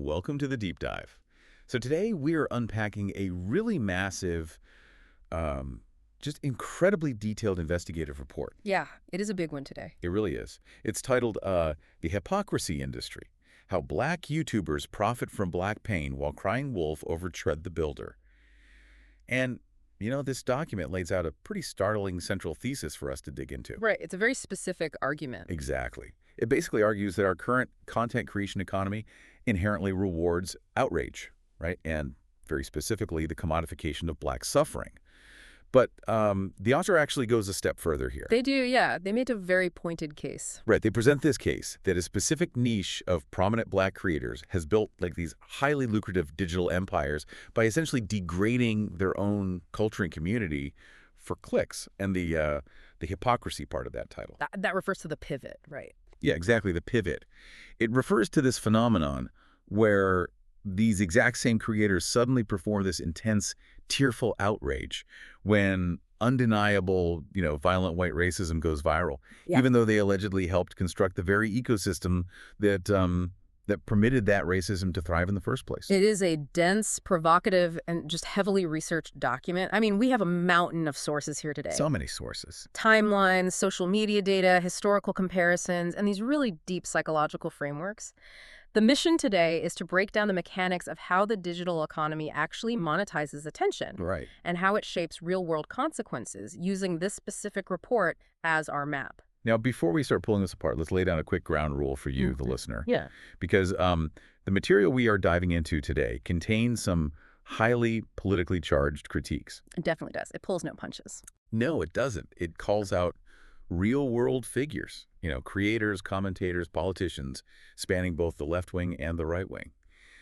Welcome to the deep dive. So today we are unpacking a really massive, just incredibly detailed investigative report. Yeah, it is a big one today. It really is. It's titled The Hypocrisy Industry: How Black YouTubers Profit from Black Pain While Crying Wolf Over Chud the Builder. And, this document lays out a pretty startling central thesis for us to dig into. Right, it's a very specific argument. Exactly. It basically argues that our current content creation economy inherently rewards outrage, right? And very specifically, the commodification of Black suffering. But the author actually goes a step further here. They do, yeah. They made a very pointed case. Right. They present this case that a specific niche of prominent Black creators has built like these highly lucrative digital empires by essentially degrading their own culture and community for clicks, and the hypocrisy part of that title. That refers to the pivot, right? Yeah, exactly, the pivot. It refers to this phenomenon where these exact same creators suddenly perform this intense, tearful outrage when undeniable, violent white racism goes viral, even though they allegedly helped construct the very ecosystem that permitted that racism to thrive in the first place. It is a dense, provocative, and just heavily researched document. I mean, we have a mountain of sources here today. So many sources. Timelines, social media data, historical comparisons, and these really deep psychological frameworks. The mission today is to break down the mechanics of how the digital economy actually monetizes attention. Right. And how it shapes real-world consequences using this specific report as our map. Now, before we start pulling this apart, let's lay down a quick ground rule for you, the listener. Yeah. Because the material we are diving into today contains some highly politically charged critiques. It definitely does. It pulls no punches. No, it doesn't. It calls out real-world figures, creators, commentators, politicians, spanning both the left wing and the right wing.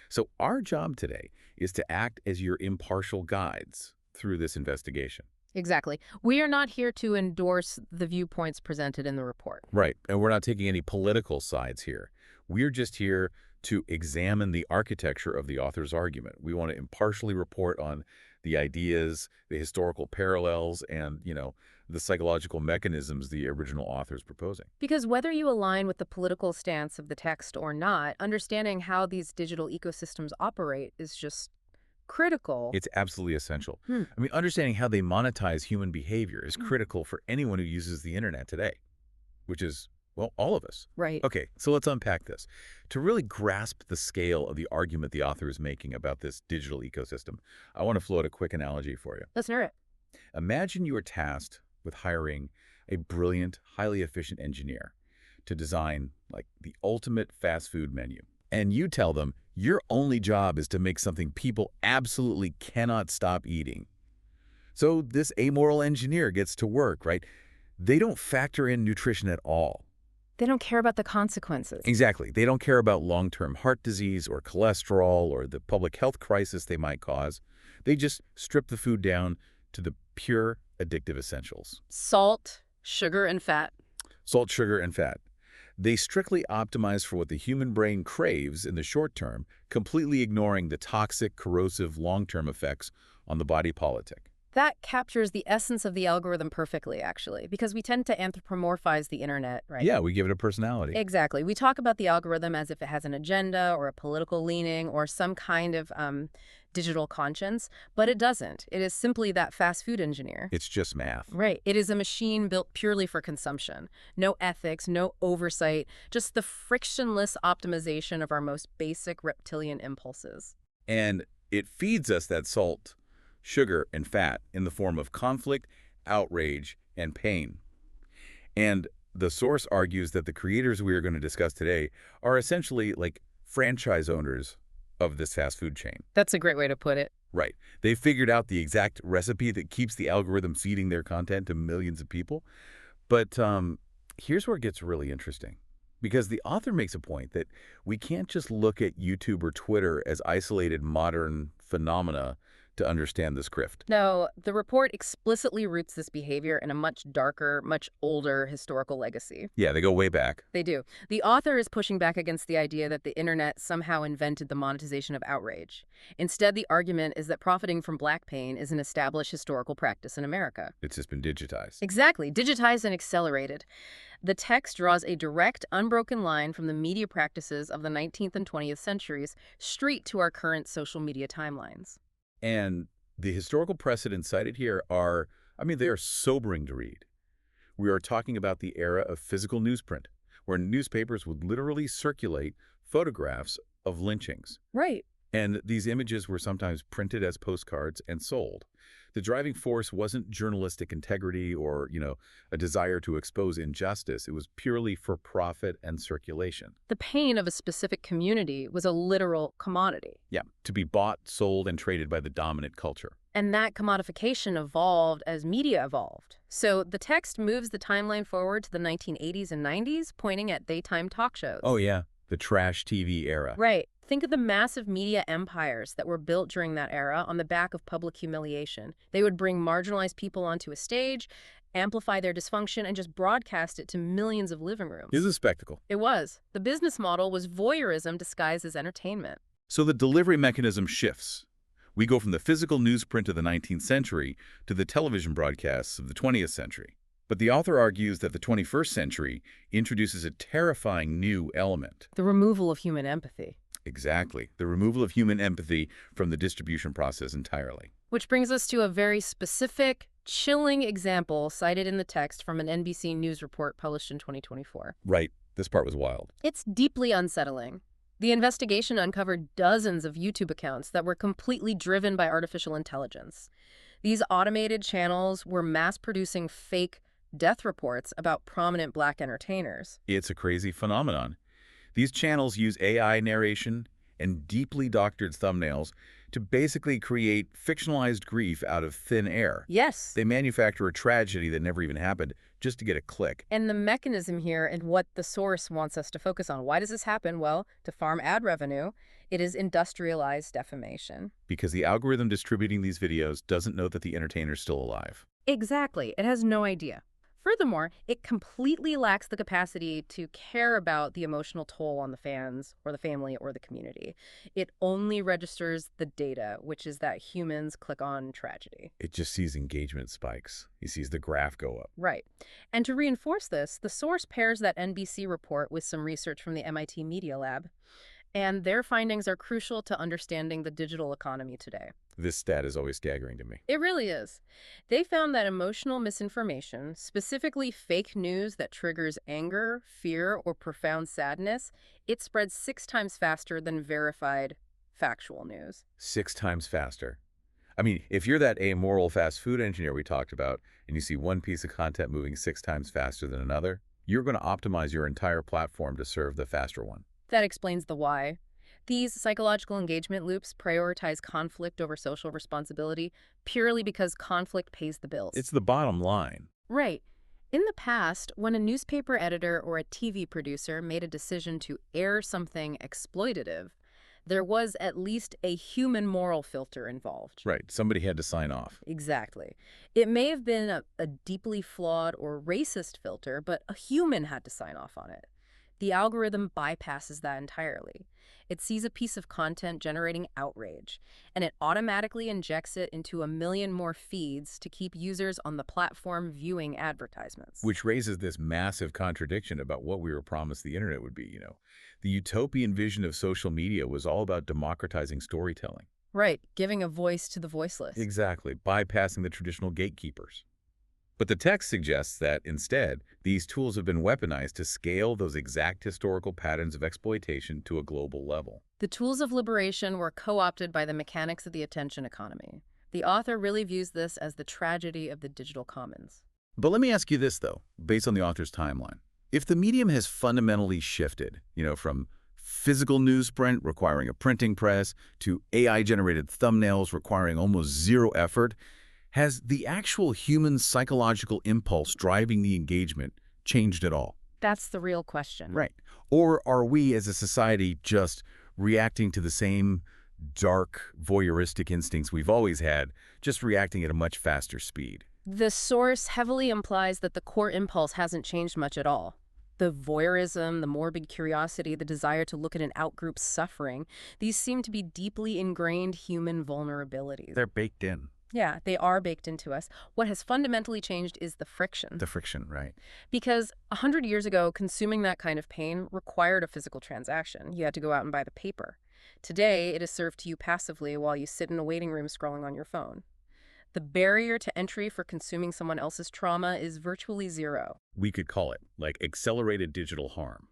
So our job today is to act as your impartial guides through this investigation. Exactly. We are not here to endorse the viewpoints presented in the report. Right. And we're not taking any political sides here. We're just here to examine the architecture of the author's argument. We want to impartially report on the ideas, the historical parallels, and, the psychological mechanisms the original author is proposing. Because whether you align with the political stance of the text or not, understanding how these digital ecosystems operate is just critical. It's absolutely essential. I mean, understanding how they monetize human behavior is critical for anyone who uses the internet today, which is, well, all of us. Right. Okay, so let's unpack this. To really grasp the scale of the argument the author is making about this digital ecosystem, I want to float a quick analogy for you. Let's hear it. Imagine you are tasked with hiring a brilliant, highly efficient engineer to design, like, the ultimate fast food menu. And you tell them your only job is to make something people absolutely cannot stop eating. So this amoral engineer gets to work, right? They don't factor in nutrition at all. They don't care about the consequences. Exactly. They don't care about long-term heart disease or cholesterol or the public health crisis they might cause. They just strip the food down to the pure addictive essentials. Salt, sugar, and fat. Salt, sugar, and fat. They strictly optimize for what the human brain craves in the short term, completely ignoring the toxic, corrosive long-term effects on the body politic. That captures the essence of the algorithm perfectly, actually, because we tend to anthropomorphize the internet, right? Yeah, we give it a personality. Exactly. We talk about the algorithm as if it has an agenda or a political leaning or some kind of digital conscience, but it doesn't. It is simply that fast food engineer. It's just math. Right. It is a machine built purely for consumption. No ethics, no oversight, just the frictionless optimization of our most basic reptilian impulses. And it feeds us that salt, sugar, and fat in the form of conflict, outrage, and pain. And the source argues that the creators we are going to discuss today are essentially like franchise owners of this fast food chain. That's a great way to put it. Right. They figured out the exact recipe that keeps the algorithm feeding their content to millions of people. But here's where it gets really interesting. Because the author makes a point that we can't just look at YouTube or Twitter as isolated modern phenomena to understand this grift. No, the report explicitly roots this behavior in a much darker, much older historical legacy. Yeah, they go way back. They do. The author is pushing back against the idea that the internet somehow invented the monetization of outrage. Instead, the argument is that profiting from black pain is an established historical practice in America. It's just been digitized. Exactly, digitized and accelerated. The text draws a direct, unbroken line from the media practices of the 19th and 20th centuries straight to our current social media timelines. And the historical precedents cited here are, they are sobering to read. We are talking about the era of physical newsprint, where newspapers would literally circulate photographs of lynchings. Right. And these images were sometimes printed as postcards and sold. The driving force wasn't journalistic integrity or, a desire to expose injustice. It was purely for profit and circulation. The pain of a specific community was a literal commodity. Yeah, to be bought, sold, and traded by the dominant culture. And that commodification evolved as media evolved. So the text moves the timeline forward to the 1980s and 90s, pointing at daytime talk shows. Oh, yeah, the trash TV era. Right. Think of the massive media empires that were built during that era on the back of public humiliation. They would bring marginalized people onto a stage, amplify their dysfunction, and just broadcast it to millions of living rooms. It was a spectacle. It was. The business model was voyeurism disguised as entertainment. So the delivery mechanism shifts. We go from the physical newsprint of the 19th century to the television broadcasts of the 20th century. But the author argues that the 21st century introduces a terrifying new element. The removal of human empathy. Exactly. The removal of human empathy from the distribution process entirely. Which brings us to a very specific, chilling example cited in the text from an NBC News report published in 2024. Right. This part was wild. It's deeply unsettling. The investigation uncovered dozens of YouTube accounts that were completely driven by artificial intelligence. These automated channels were mass-producing fake death reports about prominent black entertainers. It's a crazy phenomenon. These channels use AI narration and deeply doctored thumbnails to basically create fictionalized grief out of thin air. Yes. They manufacture a tragedy that never even happened just to get a click. And the mechanism here and what the source wants us to focus on. Why does this happen? Well, to farm ad revenue, it is industrialized defamation. Because the algorithm distributing these videos doesn't know that the entertainer's still alive. Exactly. It has no idea. Furthermore, it completely lacks the capacity to care about the emotional toll on the fans or the family or the community. It only registers the data, which is that humans click on tragedy. It just sees engagement spikes. It sees the graph go up. Right. And to reinforce this, the source pairs that NBC report with some research from the MIT Media Lab. And their findings are crucial to understanding the digital economy today. This stat is always staggering to me. It really is. They found that emotional misinformation, specifically fake news that triggers anger, fear, or profound sadness, it spreads 6 times faster than verified factual news. 6 times faster. If you're that amoral fast food engineer we talked about, and you see one piece of content moving 6 times faster than another, you're going to optimize your entire platform to serve the faster one. That explains the why. These psychological engagement loops prioritize conflict over social responsibility purely because conflict pays the bills. It's the bottom line. Right. In the past, when a newspaper editor or a TV producer made a decision to air something exploitative, there was at least a human moral filter involved. Right. Somebody had to sign off. Exactly. It may have been a deeply flawed or racist filter, but a human had to sign off on it. The algorithm bypasses that entirely. It sees a piece of content generating outrage, and it automatically injects it into a million more feeds to keep users on the platform viewing advertisements. Which raises this massive contradiction about what we were promised the internet would be, The utopian vision of social media was all about democratizing storytelling. Right, giving a voice to the voiceless. Exactly, bypassing the traditional gatekeepers. But the text suggests that, instead, these tools have been weaponized to scale those exact historical patterns of exploitation to a global level. The tools of liberation were co-opted by the mechanics of the attention economy. The author really views this as the tragedy of the digital commons. But let me ask you this, though, based on the author's timeline. If the medium has fundamentally shifted, from physical newsprint requiring a printing press to AI-generated thumbnails requiring almost zero effort, has the actual human psychological impulse driving the engagement changed at all? That's the real question. Right. Or are we as a society just reacting to the same dark, voyeuristic instincts we've always had, just reacting at a much faster speed. The source heavily implies that the core impulse hasn't changed much at all. The voyeurism, the morbid curiosity, the desire to look at an outgroup's suffering, these seem to be deeply ingrained human vulnerabilities. They're baked in. Yeah, they are baked into us. What has fundamentally changed is the friction. The friction, right. Because 100 years ago, consuming that kind of pain required a physical transaction. You had to go out and buy the paper. Today, it is served to you passively while you sit in a waiting room scrolling on your phone. The barrier to entry for consuming someone else's trauma is virtually zero. We could call it, like, accelerated digital harm.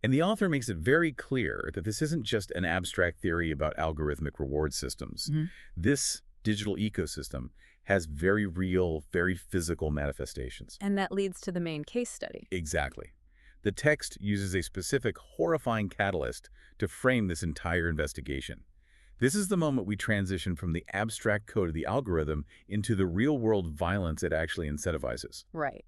And the author makes it very clear that this isn't just an abstract theory about algorithmic reward systems. This digital ecosystem has very real, very physical manifestations. And that leads to the main case study. Exactly. The text uses a specific horrifying catalyst to frame this entire investigation. This is the moment we transition from the abstract code of the algorithm into the real-world violence it actually incentivizes. Right.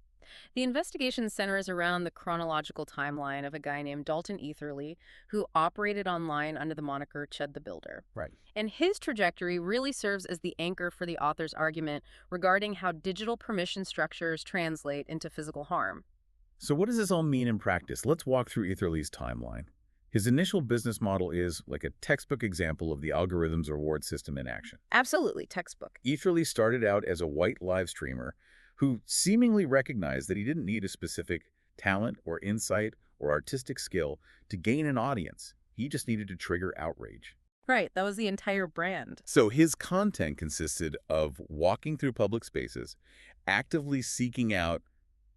The investigation centers around the chronological timeline of a guy named Dalton Etherly, who operated online under the moniker Chud the Builder. Right. And his trajectory really serves as the anchor for the author's argument regarding how digital permission structures translate into physical harm. So what does this all mean in practice? Let's walk through Etherly's timeline. His initial business model is like a textbook example of the algorithm's reward system in action. Absolutely, textbook. Etherly started out as a white live streamer who seemingly recognized that he didn't need a specific talent or insight or artistic skill to gain an audience. He just needed to trigger outrage. Right, that was the entire brand. So his content consisted of walking through public spaces, actively seeking out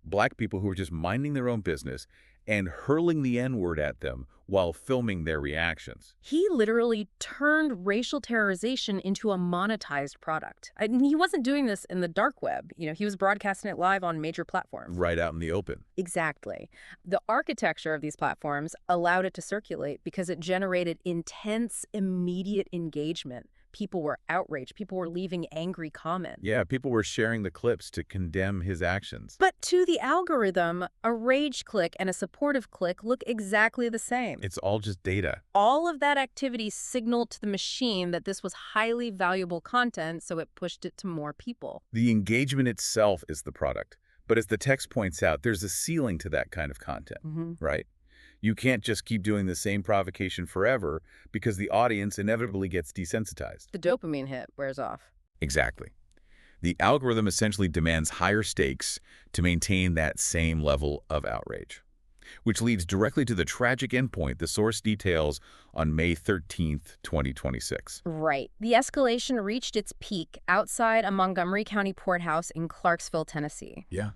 Black people who were just minding their own business and hurling the N-word at them while filming their reactions. He literally turned racial terrorization into a monetized product. He wasn't doing this in the dark web. He was broadcasting it live on major platforms. Right out in the open. Exactly. The architecture of these platforms allowed it to circulate because it generated intense, immediate engagement. People were outraged. People were leaving angry comments. Yeah, people were sharing the clips to condemn his actions. But to the algorithm, a rage click and a supportive click look exactly the same. It's all just data. All of that activity signaled to the machine that this was highly valuable content, so it pushed it to more people. The engagement itself is the product. But as the text points out, there's a ceiling to that kind of content, right? You can't just keep doing the same provocation forever because the audience inevitably gets desensitized. The dopamine hit wears off. Exactly. The algorithm essentially demands higher stakes to maintain that same level of outrage, which leads directly to the tragic endpoint the source details on May 13th, 2026. Right. The escalation reached its peak outside a Montgomery County courthouse in Clarksville, Tennessee. Yeah.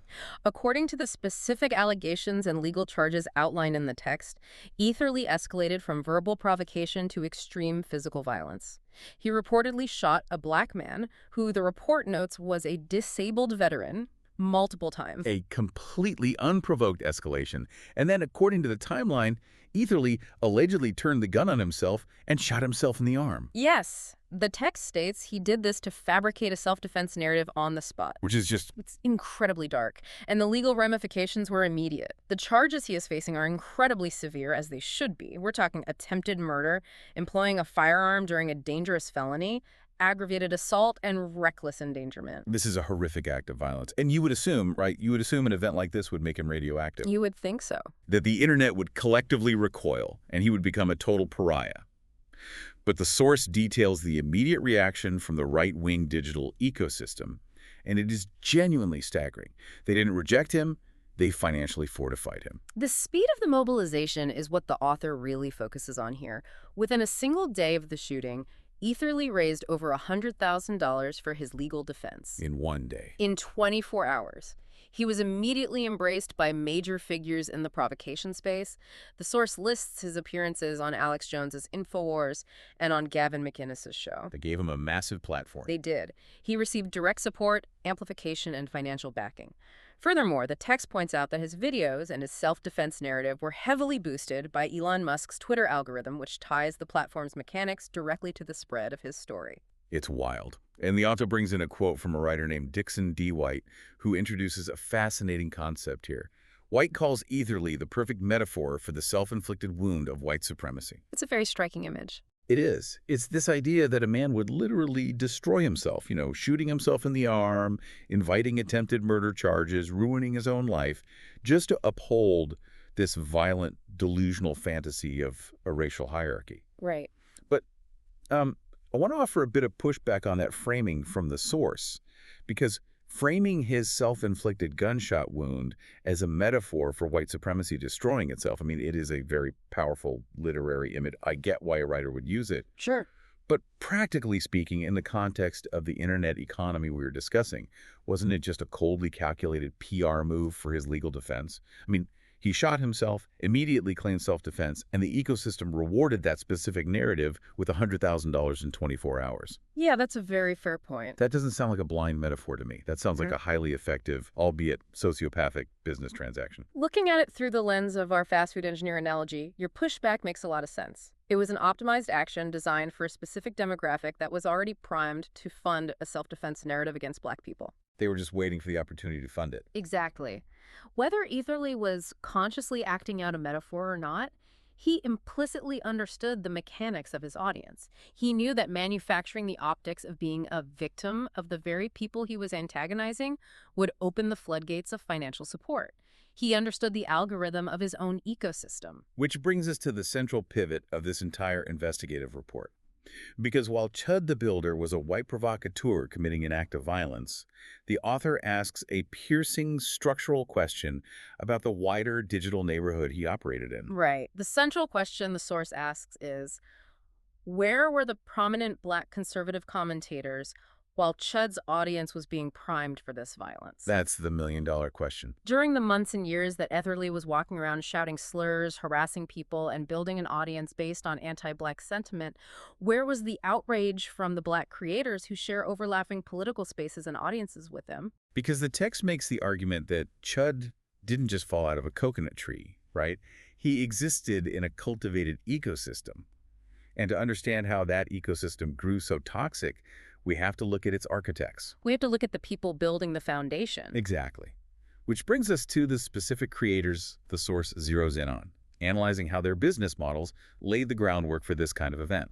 According to the specific allegations and legal charges outlined in the text, Etherly escalated from verbal provocation to extreme physical violence. He reportedly shot a Black man who the report notes was a disabled veteran multiple times. A completely unprovoked escalation. And then, according to the timeline, Etherly allegedly turned the gun on himself and shot himself in the arm. Yes. The text states he did this to fabricate a self-defense narrative on the spot. Which is just... It's incredibly dark. And the legal ramifications were immediate. The charges he is facing are incredibly severe, as they should be. We're talking attempted murder, employing a firearm during a dangerous felony, aggravated assault, and reckless endangerment. This is a horrific act of violence. And you would assume, right, you would assume an event like this would make him radioactive. You would think so. That the internet would collectively recoil, and he would become a total pariah. But the source details the immediate reaction from the right-wing digital ecosystem, and it is genuinely staggering. They didn't reject him, they financially fortified him. The speed of the mobilization is what the author really focuses on here. Within a single day of the shooting, Etherly raised over $100,000 for his legal defense. In one day. In 24 hours. He was immediately embraced by major figures in the provocation space. The source lists his appearances on Alex Jones's InfoWars and on Gavin McInnes's show. They gave him a massive platform. They did. He received direct support, amplification, and financial backing. Furthermore, the text points out that his videos and his self-defense narrative were heavily boosted by Elon Musk's Twitter algorithm, which ties the platform's mechanics directly to the spread of his story. It's wild. And the author brings in a quote from a writer named Dixon D. White, who introduces a fascinating concept here. White calls Etherly the perfect metaphor for the self-inflicted wound of white supremacy. It's a very striking image. It is. It's this idea that a man would literally destroy himself, shooting himself in the arm, inviting attempted murder charges, ruining his own life, just to uphold this violent, delusional fantasy of a racial hierarchy. Right. But I want to offer a bit of pushback on that framing from the source, because framing his self-inflicted gunshot wound as a metaphor for white supremacy destroying itself, I mean, it is a very powerful literary image. I get why a writer would use it. Sure. But practically speaking, in the context of the internet economy we were discussing, wasn't it just a coldly calculated PR move for his legal defense? I mean, he shot himself, immediately claimed self-defense, and the ecosystem rewarded that specific narrative with $100,000 in 24 hours. Yeah, that's a very fair point. That doesn't sound like a blind metaphor to me. That sounds like a highly effective, albeit sociopathic, business transaction. Looking at it through the lens of our fast food engineer analogy, your pushback makes a lot of sense. It was an optimized action designed for a specific demographic that was already primed to fund a self-defense narrative against Black people. They were just waiting for the opportunity to fund it. Exactly. Whether Etherly was consciously acting out a metaphor or not, he implicitly understood the mechanics of his audience. He knew that manufacturing the optics of being a victim of the very people he was antagonizing would open the floodgates of financial support. He understood the algorithm of his own ecosystem. Which brings us to the central pivot of this entire investigative report. Because while Chud the Builder was a white provocateur committing an act of violence, the author asks a piercing structural question about the wider digital neighborhood he operated in. Right. The central question the source asks is, where were the prominent Black conservative commentators while Chud's audience was being primed for this violence? That's the million-dollar question. During the months and years that Etherly was walking around shouting slurs, harassing people, and building an audience based on anti-Black sentiment, where was the outrage from the Black creators who share overlapping political spaces and audiences with them? Because the text makes the argument that Chud didn't just fall out of a coconut tree, right? He existed in a cultivated ecosystem. And to understand how that ecosystem grew so toxic, we have to look at its architects. We have to look at the people building the foundation. Exactly. Which brings us to the specific creators the source zeroes in on, analyzing how their business models laid the groundwork for this kind of event.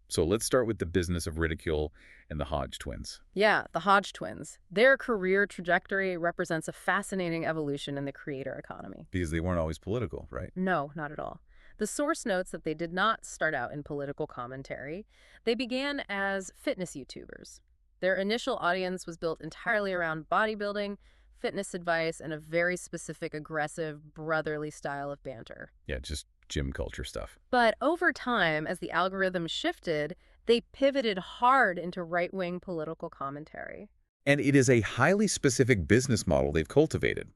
So let's start with the business of ridicule and the Hodge Twins. Yeah, the Hodge Twins. Their career trajectory represents a fascinating evolution in the creator economy. Because they weren't always political, right? No, not at all. The source notes that they did not start out in political commentary. They began as fitness YouTubers. Their initial audience was built entirely around bodybuilding, fitness advice, and a very specific, aggressive, brotherly style of banter. Yeah, just gym culture stuff. But over time, as the algorithm shifted, they pivoted hard into right-wing political commentary. And it is a highly specific business model they've cultivated.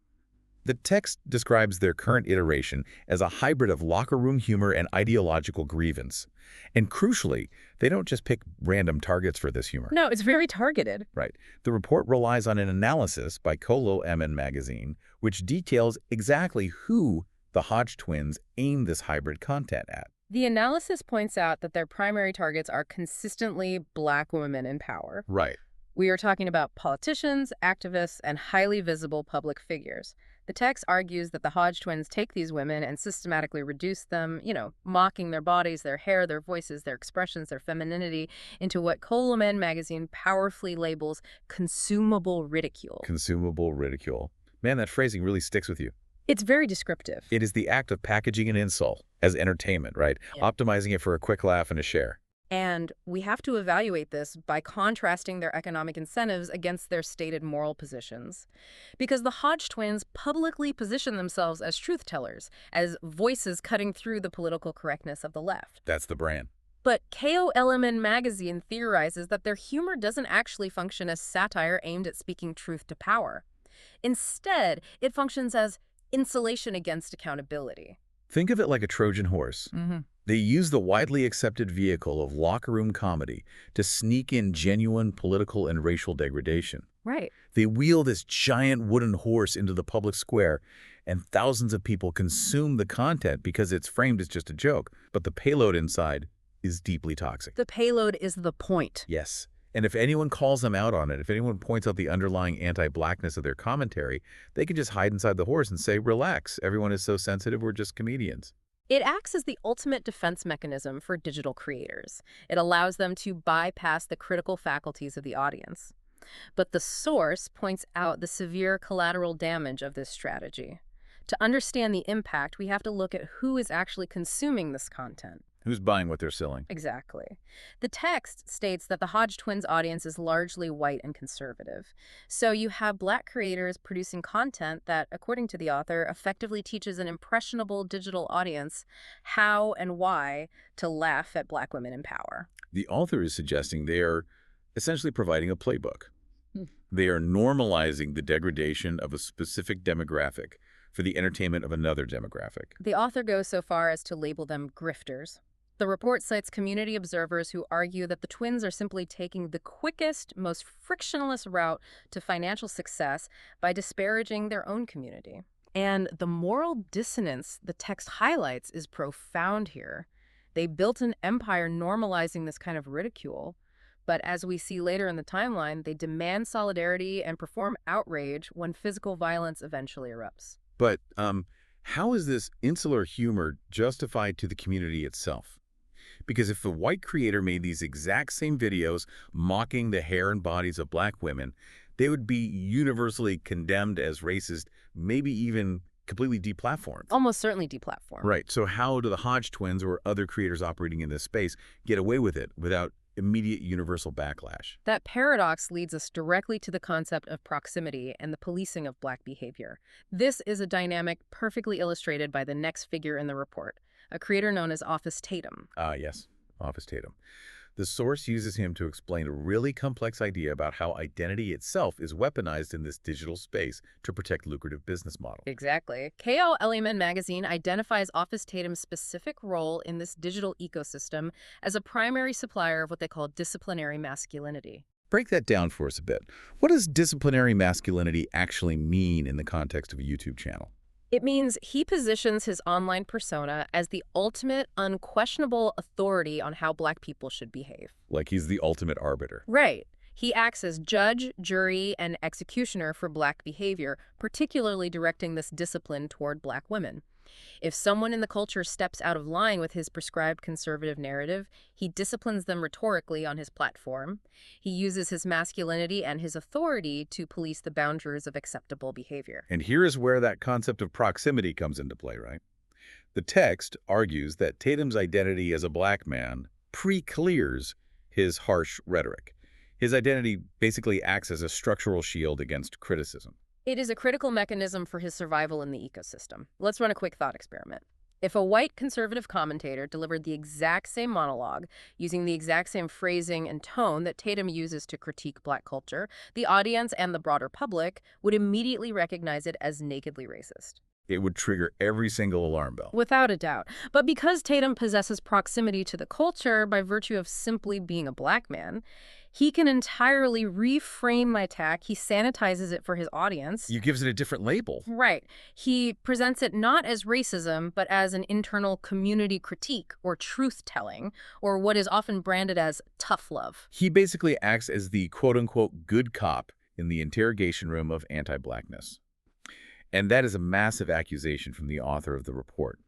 The text describes their current iteration as a hybrid of locker room humor and ideological grievance. And crucially, they don't just pick random targets for this humor. No, it's very targeted. Right. The report relies on an analysis by Colo MN magazine, which details exactly who the Hodge Twins aim this hybrid content at. The analysis points out that their primary targets are consistently Black women in power. Right. We are talking about politicians, activists, and highly visible public figures. The text argues that the Hodge Twins take these women and systematically reduce them, mocking their bodies, their hair, their voices, their expressions, their femininity, into what Coleman magazine powerfully labels consumable ridicule. Consumable ridicule. Man, that phrasing really sticks with you. It's very descriptive. It is the act of packaging an insult as entertainment, right? Yeah. Optimizing it for a quick laugh and a share. And we have to evaluate this by contrasting their economic incentives against their stated moral positions. Because the Hodge Twins publicly position themselves as truth tellers, as voices cutting through the political correctness of the left. That's the brand. But KOLMN magazine theorizes that their humor doesn't actually function as satire aimed at speaking truth to power. Instead, it functions as insulation against accountability. Think of it like a Trojan horse. They use the widely accepted vehicle of locker room comedy to sneak in genuine political and racial degradation. Right. They wheel this giant wooden horse into the public square, and thousands of people consume the content because it's framed as just a joke. But the payload inside is deeply toxic. The payload is the point. Yes. And if anyone calls them out on it, if anyone points out the underlying anti-Blackness of their commentary, they can just hide inside the horse and say, relax, everyone is so sensitive, we're just comedians. It acts as the ultimate defense mechanism for digital creators. It allows them to bypass the critical faculties of the audience. But the source points out the severe collateral damage of this strategy. To understand the impact, we have to look at who is actually consuming this content. Who's buying what they're selling? Exactly. The text states that the Hodge Twins audience is largely white and conservative. So you have Black creators producing content that, according to the author, effectively teaches an impressionable digital audience how and why to laugh at Black women in power. The author is suggesting they are essentially providing a playbook. They are normalizing the degradation of a specific demographic for the entertainment of another demographic. The author goes so far as to label them grifters. The report cites community observers who argue that the twins are simply taking the quickest, most frictionless route to financial success by disparaging their own community. And the moral dissonance the text highlights is profound here. They built an empire normalizing this kind of ridicule, but as we see later in the timeline, they demand solidarity and perform outrage when physical violence eventually erupts. But how is this insular humor justified to the community itself? Because if the white creator made these exact same videos mocking the hair and bodies of Black women, they would be universally condemned as racist, maybe even completely deplatformed. Almost certainly deplatformed. Right. So how do the Hodge Twins or other creators operating in this space get away with it without immediate universal backlash? That paradox leads us directly to the concept of proximity and the policing of Black behavior. This is a dynamic perfectly illustrated by the next figure in the report, a creator known as Office Tatum. Yes, Office Tatum. The source uses him to explain a really complex idea about how identity itself is weaponized in this digital space to protect lucrative business models. Exactly. KO Elemen magazine identifies Office Tatum's specific role in this digital ecosystem as a primary supplier of what they call disciplinary masculinity. Break that down for us a bit. What does disciplinary masculinity actually mean in the context of a YouTube channel? It means he positions his online persona as the ultimate, unquestionable authority on how Black people should behave. Like he's the ultimate arbiter. Right. He acts as judge, jury, and executioner for Black behavior, particularly directing this discipline toward Black women. If someone in the culture steps out of line with his prescribed conservative narrative, he disciplines them rhetorically on his platform. He uses his masculinity and his authority to police the boundaries of acceptable behavior. And here is where that concept of proximity comes into play, right? The text argues that Tatum's identity as a Black man pre-clears his harsh rhetoric. His identity basically acts as a structural shield against criticism. It is a critical mechanism for his survival in the ecosystem. Let's run a quick thought experiment. If a white conservative commentator delivered the exact same monologue, using the exact same phrasing and tone that Tatum uses to critique Black culture, the audience and the broader public would immediately recognize it as nakedly racist. It would trigger every single alarm bell. Without a doubt. But because Tatum possesses proximity to the culture by virtue of simply being a Black man, he can entirely reframe the attack. He sanitizes it for his audience. He gives it a different label. Right. He presents it not as racism, but as an internal community critique or truth-telling, or what is often branded as tough love. He basically acts as the quote-unquote good cop in the interrogation room of anti-Blackness. And that is a massive accusation from the author of the report.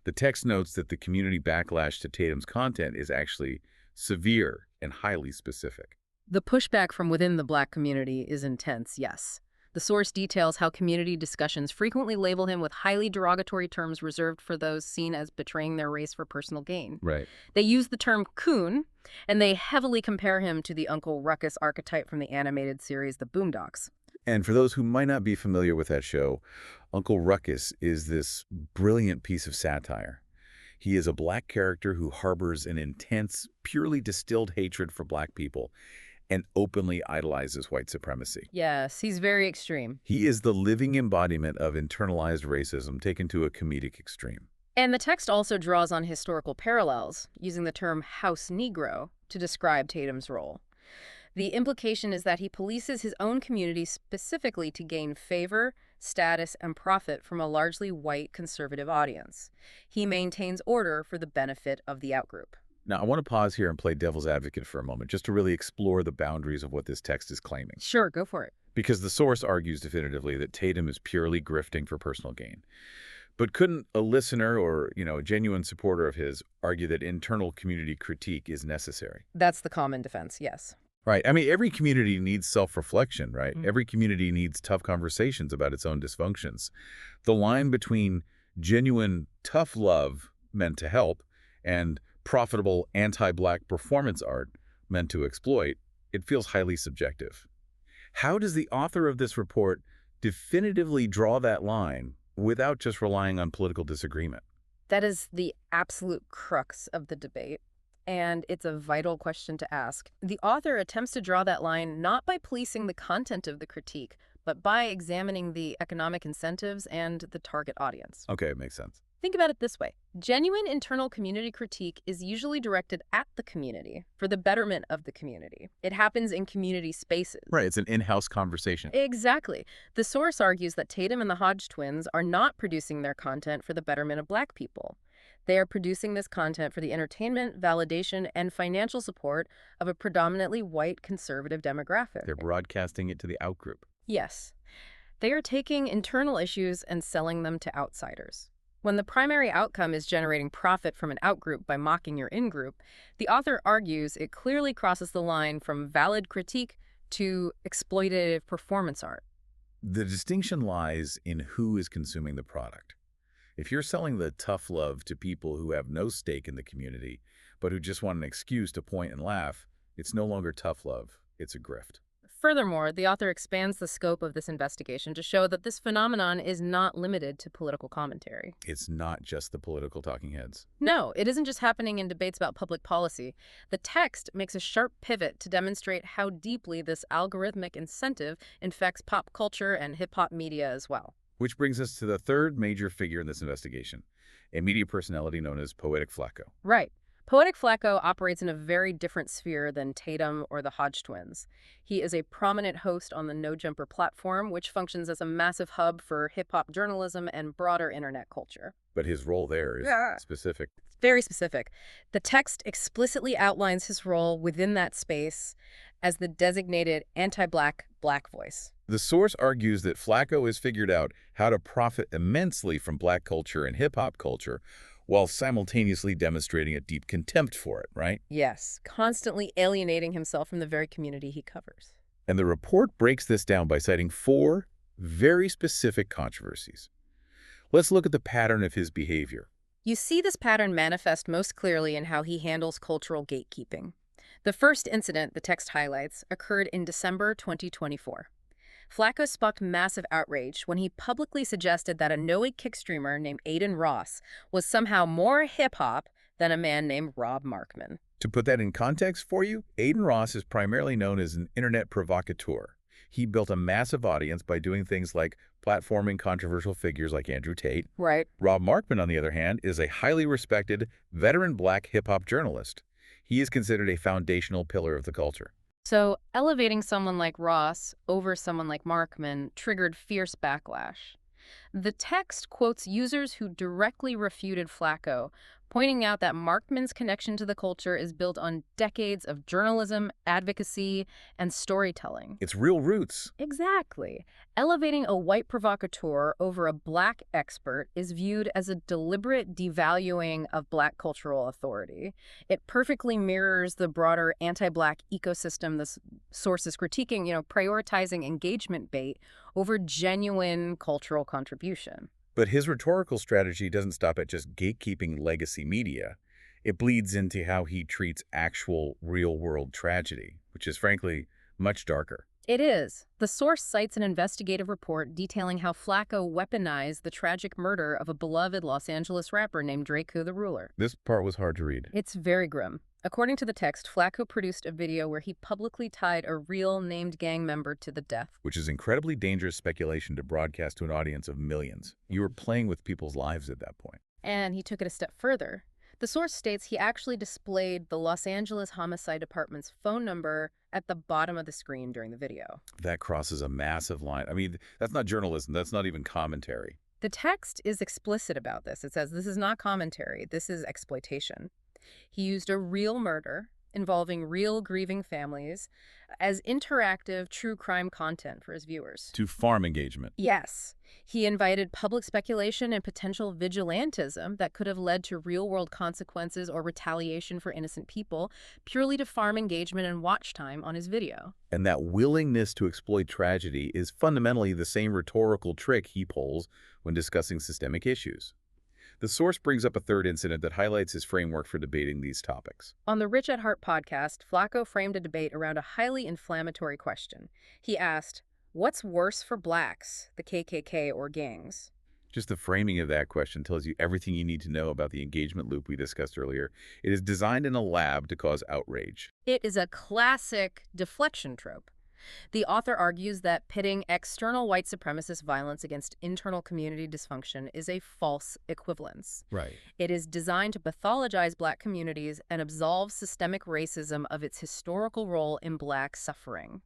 The text notes that the community backlash to Tatum's content is actually severe and highly specific. The pushback from within the Black community is intense, yes. The source details how community discussions frequently label him with highly derogatory terms reserved for those seen as betraying their race for personal gain. Right. They use the term coon, and they heavily compare him to the Uncle Ruckus archetype from the animated series The Boondocks. And for those who might not be familiar with that show, Uncle Ruckus is this brilliant piece of satire. He is a Black character who harbors an intense, purely distilled hatred for Black people and openly idolizes white supremacy. Yes, he's very extreme. He is the living embodiment of internalized racism taken to a comedic extreme. And the text also draws on historical parallels, using the term house Negro to describe Tatum's role. The implication is that he polices his own community specifically to gain favor, status, and profit from a largely white conservative audience. He maintains order for the benefit of the outgroup. Now, I want to pause here and play devil's advocate for a moment, just to really explore the boundaries of what this text is claiming. Sure, go for it. Because the source argues definitively that Tatum is purely grifting for personal gain. But couldn't a listener or, a genuine supporter of his argue that internal community critique is necessary? That's the common defense, yes. Right. I mean, every community needs self-reflection, right? Mm. Every community needs tough conversations about its own dysfunctions. The line between genuine tough love meant to help and profitable anti-Black performance art meant to exploit, it feels highly subjective. How does the author of this report definitively draw that line without just relying on political disagreement? That is the absolute crux of the debate, and it's a vital question to ask. The author attempts to draw that line not by policing the content of the critique, but by examining the economic incentives and the target audience. Okay, it makes sense. Think about it this way. Genuine internal community critique is usually directed at the community for the betterment of the community. It happens in community spaces. Right, it's an in-house conversation. Exactly. The source argues that Tatum and the Hodge Twins are not producing their content for the betterment of Black people. They are producing this content for the entertainment, validation, and financial support of a predominantly white conservative demographic. They're broadcasting it to the outgroup. Yes. They are taking internal issues and selling them to outsiders. When the primary outcome is generating profit from an outgroup by mocking your in-group, the author argues it clearly crosses the line from valid critique to exploitative performance art. The distinction lies in who is consuming the product. If you're selling the tough love to people who have no stake in the community, but who just want an excuse to point and laugh, it's no longer tough love, it's a grift. Furthermore, the author expands the scope of this investigation to show that this phenomenon is not limited to political commentary. It's not just the political talking heads. No, it isn't just happening in debates about public policy. The text makes a sharp pivot to demonstrate how deeply this algorithmic incentive infects pop culture and hip-hop media as well. Which brings us to the third major figure in this investigation, a media personality known as Poetik Flakko. Right. Poetik Flakko operates in a very different sphere than Tatum or the Hodge Twins. He is a prominent host on the No Jumper platform, which functions as a massive hub for hip-hop journalism and broader internet culture. But his role there is specific. Very specific. The text explicitly outlines his role within that space as the designated anti-Black Black voice. The source argues that Flakko has figured out how to profit immensely from Black culture and hip-hop culture, while simultaneously demonstrating a deep contempt for it, right? Yes, constantly alienating himself from the very community he covers. And the report breaks this down by citing 4 very specific controversies. Let's look at the pattern of his behavior. You see this pattern manifest most clearly in how he handles cultural gatekeeping. The first incident the text highlights occurred in December 2024. Flakko sparked massive outrage when he publicly suggested that a no-wig kick streamer named Aiden Ross was somehow more hip-hop than a man named Rob Markman. To put that in context for you, Aiden Ross is primarily known as an internet provocateur. He built a massive audience by doing things like platforming controversial figures like Andrew Tate. Right. Rob Markman, on the other hand, is a highly respected, veteran Black hip-hop journalist. He is considered a foundational pillar of the culture. So elevating someone like Ross over someone like Markman triggered fierce backlash. The text quotes users who directly refuted Flakko, pointing out that Markman's connection to the culture is built on decades of journalism, advocacy, and storytelling. It's real roots. Exactly. Elevating a white provocateur over a Black expert is viewed as a deliberate devaluing of Black cultural authority. It perfectly mirrors the broader anti-Black ecosystem this source is critiquing, prioritizing engagement bait over genuine cultural contribution. But his rhetorical strategy doesn't stop at just gatekeeping legacy media. It bleeds into how he treats actual, real-world tragedy, which is, frankly, much darker. It is. The source cites an investigative report detailing how Flakko weaponized the tragic murder of a beloved Los Angeles rapper named Draco the Ruler. This part was hard to read. It's very grim. According to the text, Flakko produced a video where he publicly tied a real named gang member to the death. Which is incredibly dangerous speculation to broadcast to an audience of millions. You were playing with people's lives at that point. And he took it a step further. The source states he actually displayed the Los Angeles Homicide Department's phone number at the bottom of the screen during the video. That crosses a massive line. I mean, that's not journalism. That's not even commentary. The text is explicit about this. It says, this is not commentary. This is exploitation. He used a real murder involving real grieving families as interactive true crime content for his viewers. To farm engagement. Yes, he invited public speculation and potential vigilantism that could have led to real-world consequences or retaliation for innocent people, purely to farm engagement and watch time on his video. And that willingness to exploit tragedy is fundamentally the same rhetorical trick he pulls when discussing systemic issues. The source brings up a third incident that highlights his framework for debating these topics. On the Rich at Heart podcast, Flakko framed a debate around a highly inflammatory question. He asked, what's worse for blacks, the KKK or gangs? Just the framing of that question tells you everything you need to know about the engagement loop we discussed earlier. It is designed in a lab to cause outrage. It is a classic deflection trope. The author argues that pitting external white supremacist violence against internal community dysfunction is a false equivalence. Right. It is designed to pathologize black communities and absolve systemic racism of its historical role in black suffering.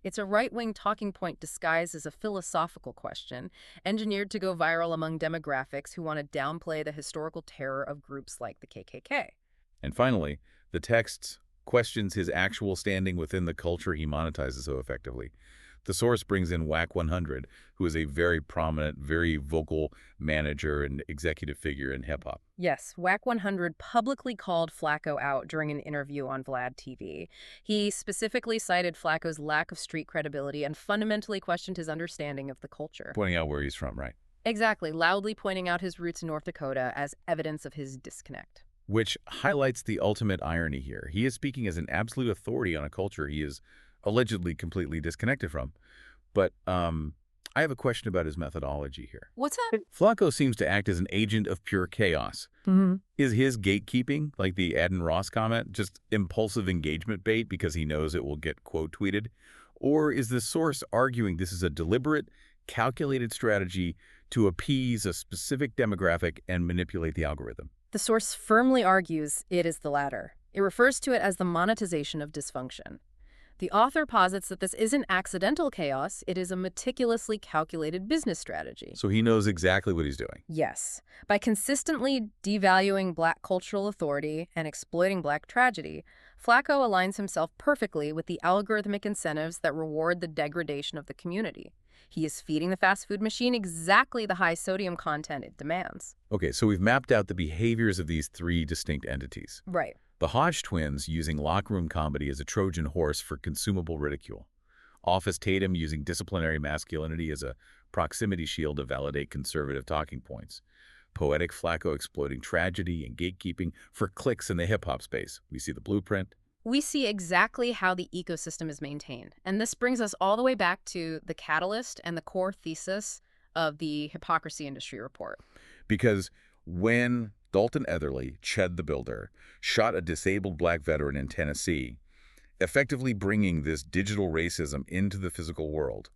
It's a right-wing talking point disguised as a philosophical question, engineered to go viral among demographics who want to downplay the historical terror of groups like the KKK. And finally, the text questions his actual standing within the culture he monetizes so effectively. The source brings in Whack 100, who is a very prominent, very vocal manager and executive figure in hip-hop. Yes, Whack 100 publicly called Flakko out during an interview on Vlad TV. He specifically cited Flakko's lack of street credibility and fundamentally questioned his understanding of the culture. Pointing out where he's from, right? Exactly, loudly pointing out his roots in North Dakota as evidence of his disconnect. Which highlights the ultimate irony here. He is speaking as an absolute authority on a culture he is allegedly completely disconnected from. But I have a question about his methodology here. What's that? Flakko seems to act as an agent of pure chaos. Is his gatekeeping, like the Adden Ross comment, just impulsive engagement bait because he knows it will get quote tweeted? Or is the source arguing this is a deliberate, calculated strategy to appease a specific demographic and manipulate the algorithm? The source firmly argues it is the latter. It refers to it as the monetization of dysfunction. The author posits that this isn't accidental chaos, it is a meticulously calculated business strategy. So he knows exactly what he's doing. Yes. By consistently devaluing black cultural authority and exploiting black tragedy, Flakko aligns himself perfectly with the algorithmic incentives that reward the degradation of the community. He is feeding the fast food machine exactly the high sodium content it demands. Okay, so we've mapped out the behaviors of these three distinct entities. Right. The Hodge Twins using locker-room comedy as a Trojan horse for consumable ridicule. Office Tatum using disciplinary masculinity as a proximity shield to validate conservative talking points. Poetik Flakko exploiting tragedy and gatekeeping for clicks in the hip-hop space. We see the blueprint. We see exactly how the ecosystem is maintained. And this brings us all the way back to the catalyst and the core thesis of the Hypocrisy industry report. Because when Dalton Etherly, Chud the Builder, shot a disabled black veteran in Tennessee, effectively bringing this digital racism into the physical world,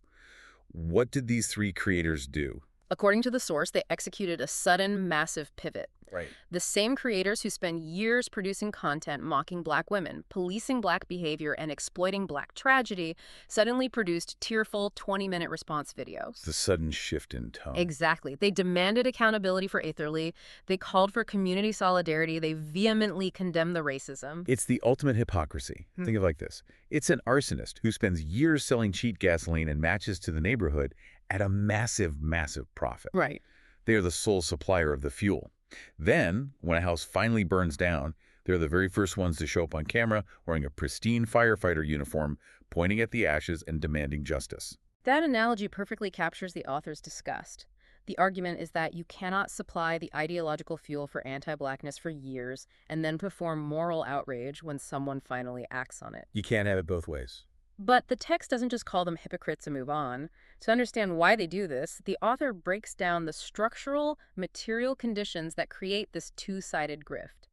what did these three creators do? According to the source, they executed a sudden, massive pivot. Right. The same creators who spend years producing content mocking black women, policing black behavior, and exploiting black tragedy suddenly produced tearful 20-minute response videos. The sudden shift in tone. Exactly. They demanded accountability for Etherly. They called for community solidarity. They vehemently condemned the racism. It's the ultimate hypocrisy. Think of it like this. It's an arsonist who spends years selling cheap gasoline and matches to the neighborhood at a massive, massive profit. Right. They are the sole supplier of the fuel. Then, when a house finally burns down, they're the very first ones to show up on camera wearing a pristine firefighter uniform, pointing at the ashes and demanding justice. That analogy perfectly captures the author's disgust. The argument is that you cannot supply the ideological fuel for anti-blackness for years and then perform moral outrage when someone finally acts on it. You can't have it both ways. But the text doesn't just call them hypocrites and move on. To understand why they do this, the author breaks down the structural, material conditions that create this two-sided grift.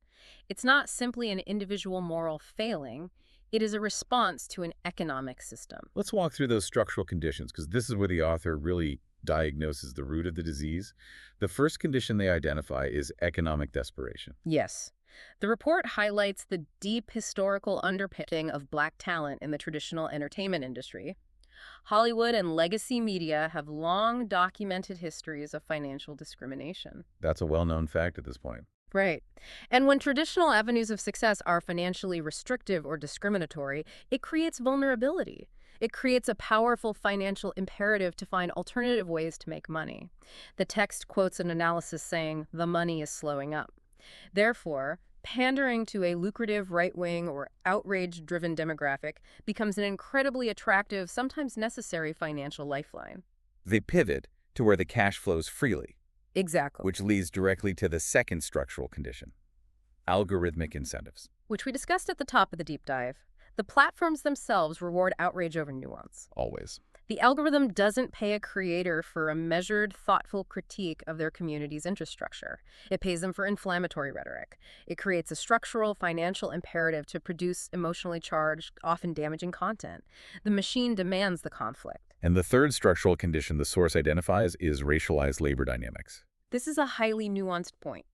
It's not simply an individual moral failing. It is a response to an economic system. Let's walk through those structural conditions, because this is where the author really diagnoses the root of the disease. The first condition they identify is economic desperation. Yes. The report highlights the deep historical underpinning of black talent in the traditional entertainment industry. Hollywood and legacy media have long documented histories of financial discrimination. That's a well-known fact at this point. Right. And when traditional avenues of success are financially restrictive or discriminatory, it creates vulnerability. It creates a powerful financial imperative to find alternative ways to make money. The text quotes an analysis saying, the money is slowing up. Therefore, pandering to a lucrative right-wing or outrage-driven demographic becomes an incredibly attractive, sometimes necessary financial lifeline. They pivot to where the cash flows freely, Exactly. which leads directly to the second structural condition, algorithmic incentives. Which we discussed at the top of the deep dive. The platforms themselves reward outrage over nuance. Always. The algorithm doesn't pay a creator for a measured, thoughtful critique of their community's infrastructure. It pays them for inflammatory rhetoric. It creates a structural, financial imperative to produce emotionally charged, often damaging content. The machine demands the conflict. And the third structural condition the source identifies is racialized labor dynamics. This is a highly nuanced point.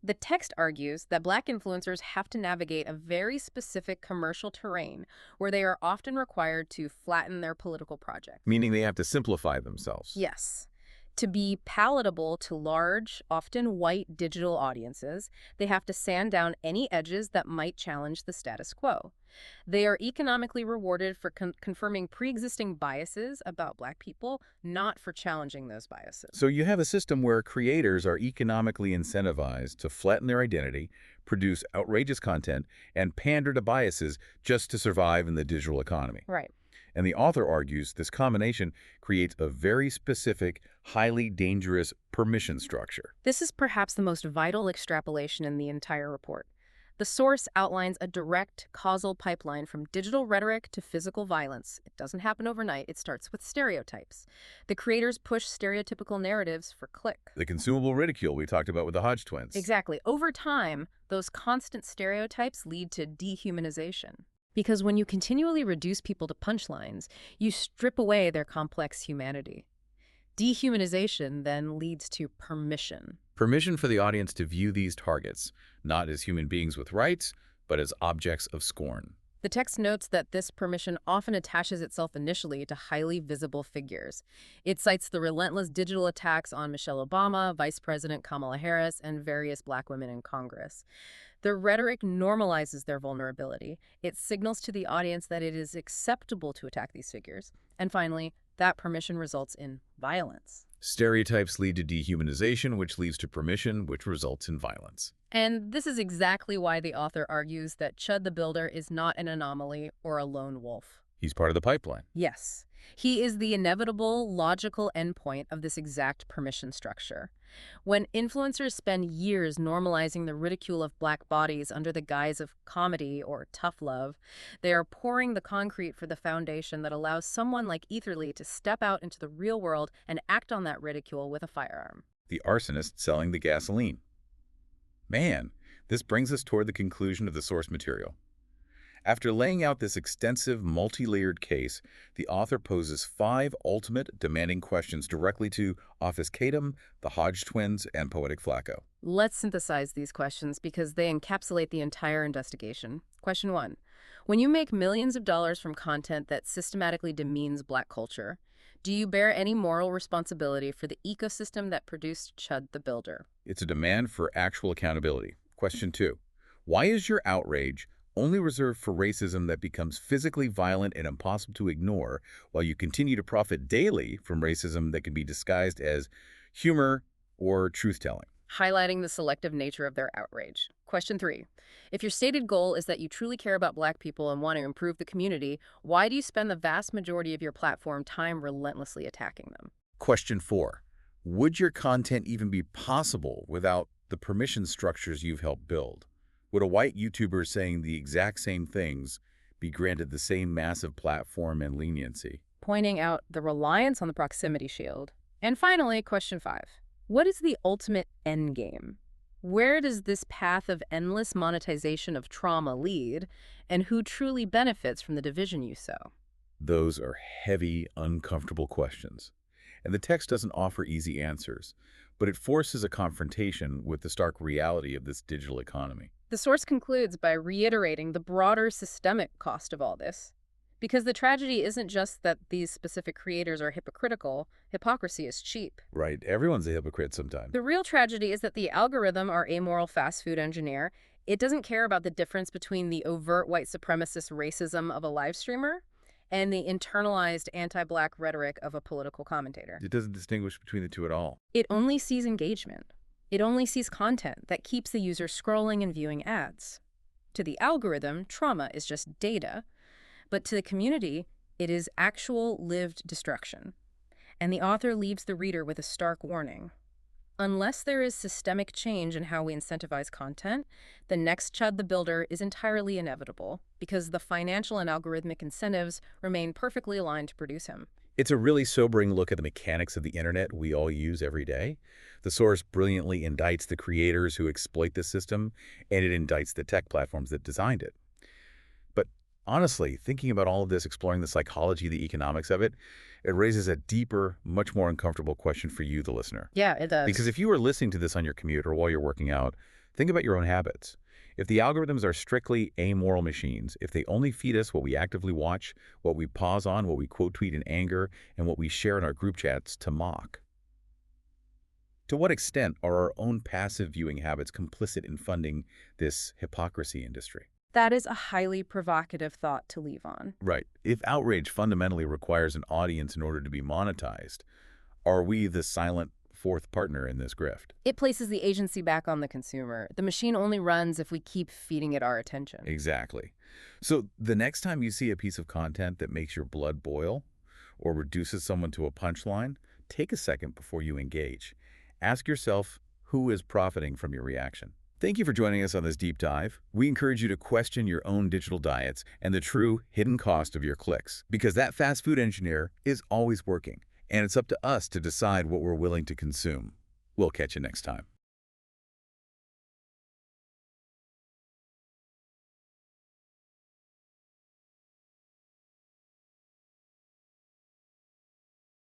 The text argues that Black influencers have to navigate a very specific commercial terrain where they are often required to flatten their political project. Meaning they have to simplify themselves. Yes. To be palatable to large, often white digital audiences, they have to sand down any edges that might challenge the status quo. They are economically rewarded for confirming pre-existing biases about Black people, not for challenging those biases. So you have a system where creators are economically incentivized to flatten their identity, produce outrageous content, and pander to biases just to survive in the digital economy. Right. And the author argues this combination creates a very specific, highly dangerous permission structure. This is perhaps the most vital extrapolation in the entire report. The source outlines a direct causal pipeline from digital rhetoric to physical violence. It doesn't happen overnight. It starts with stereotypes. The creators push stereotypical narratives for click. The consumable ridicule we talked about with the Hodge Twins. Exactly. Over time, those constant stereotypes lead to dehumanization. Because when you continually reduce people to punchlines, you strip away their complex humanity. Dehumanization then leads to permission. Permission for the audience to view these targets, not as human beings with rights, but as objects of scorn. The text notes that this permission often attaches itself initially to highly visible figures. It cites the relentless digital attacks on Michelle Obama, Vice President Kamala Harris, and various Black women in Congress. The rhetoric normalizes their vulnerability. It signals to the audience that it is acceptable to attack these figures. And finally, that permission results in violence. Stereotypes lead to dehumanization, which leads to permission, which results in violence. And this is exactly why the author argues that Chud the Builder is not an anomaly or a lone wolf. He's part of the pipeline. Yes, he is the inevitable, logical endpoint of this exact permission structure. When influencers spend years normalizing the ridicule of Black bodies under the guise of comedy or tough love, they are pouring the concrete for the foundation that allows someone like Etherly to step out into the real world and act on that ridicule with a firearm. The arsonist selling the gasoline. Man, this brings us toward the conclusion of the source material. After laying out this extensive, multi-layered case, the author poses 5 ultimate, demanding questions directly to Office Tatum, the Hodge Twins, and Poetik Flakko. Let's synthesize these questions because they encapsulate the entire investigation. Question 1. When you make millions of dollars from content that systematically demeans Black culture, do you bear any moral responsibility for the ecosystem that produced Chud the Builder? It's a demand for actual accountability. Question 2. Why is your outrage only reserved for racism that becomes physically violent and impossible to ignore, while you continue to profit daily from racism that can be disguised as humor or truth-telling? Highlighting the selective nature of their outrage. Question 3. If your stated goal is that you truly care about Black people and want to improve the community, why do you spend the vast majority of your platform time relentlessly attacking them? Question 4. Would your content even be possible without the permission structures you've helped build? Would a white YouTuber saying the exact same things be granted the same massive platform and leniency? Pointing out the reliance on the proximity shield. And finally, question 5. What is the ultimate end game? Where does this path of endless monetization of trauma lead, and who truly benefits from the division you sow? Those are heavy, uncomfortable questions. And the text doesn't offer easy answers, but it forces a confrontation with the stark reality of this digital economy. The source concludes by reiterating the broader systemic cost of all this. Because the tragedy isn't just that these specific creators are hypocritical, hypocrisy is cheap. Right. Everyone's a hypocrite sometimes. The real tragedy is that the algorithm, our amoral fast food engineer, it doesn't care about the difference between the overt white supremacist racism of a live streamer and the internalized anti-Black rhetoric of a political commentator. It doesn't distinguish between the two at all. It only sees engagement. It only sees content that keeps the user scrolling and viewing ads. To the algorithm, trauma is just data, but to the community, it is actual lived destruction. And the author leaves the reader with a stark warning. Unless there is systemic change in how we incentivize content, the next Chud the Builder is entirely inevitable because the financial and algorithmic incentives remain perfectly aligned to produce him. It's a really sobering look at the mechanics of the internet we all use every day. The source brilliantly indicts the creators who exploit the system, and it indicts the tech platforms that designed it. But honestly, thinking about all of this, exploring the psychology, the economics of it, it raises a deeper, much more uncomfortable question for you, the listener. Yeah, it does. Because if you are listening to this on your commute or while you're working out, think about your own habits. If the algorithms are strictly amoral machines, if they only feed us what we actively watch, what we pause on, what we quote tweet in anger, and what we share in our group chats to mock, to what extent are our own passive viewing habits complicit in funding this hypocrisy industry? That is a highly provocative thought to leave on. Right. If outrage fundamentally requires an audience in order to be monetized, are we the silent fourth partner in this grift? It places the agency back on the consumer. The machine only runs if we keep feeding it our attention. Exactly. So the next time you see a piece of content that makes your blood boil or reduces someone to a punchline, take a second before you engage. Ask yourself who is profiting from your reaction. Thank you for joining us on this deep dive. We encourage you to question your own digital diets and the true hidden cost of your clicks, because that fast food engineer is always working, and it's up to us to decide what we're willing to consume. We'll catch you next time.